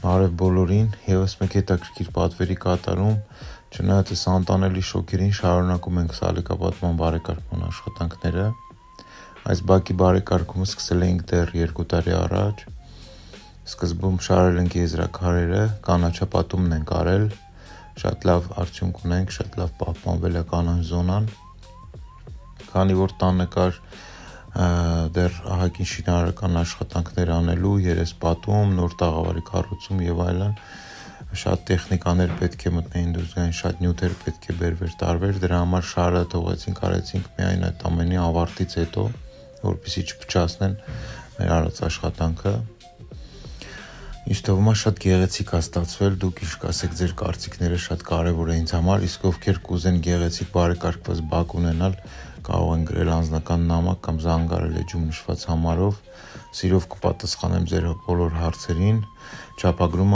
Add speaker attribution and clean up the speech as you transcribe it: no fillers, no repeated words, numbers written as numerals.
Speaker 1: Հարև բոլորին, եւս մեկ հետաքրքիր պատվերի կատարում, չնայած այս անտանելի շոկերին շարունակում ենք սալիկապատման բարեկարգման աշխատանքները։ Այս բակի բարեկարգումը սկսել էինք դեռ 2 տարի առաջ։ Սկզբում շարել ենք եզրաքարերը, կանաչապատումն ենք արել, շատ լավ արդյունք ունենք, շատ լավ պահպանվել է կանաչ զոնան։ Քանի որ տանը կար դեռ ահագին շինարարական աշխատանքներ անելու, երեսպատում, նոր տաղավարի կառուցում եւ այլն, շատ տեխնիկաներ պետք է մտնեին դուրս գային, շատ նյութեր պետք է բերվեր տարվեր, դրա համար շարը թողեցինք, արեցինք միայն այդ ամենի ավարտից հետո, որպեսզի չփչացնեն մեր արած աշխատանքը։ Ինձ թվում է շատ գեղեցիկ է ստացվել, դուք ինչ կասեք, ձեր կարծիքները շատ կարևոր է ինձ համար, իսկ ովքեր կուզեն գեղեցիկ բարեկարգված բակ ունենալ, կարող են գրել անձնական նամակ կամ զանգարել էջում նշված համարով, սիրով կպատասխանեմ ձեր բոլոր հարցերին, չափագրումը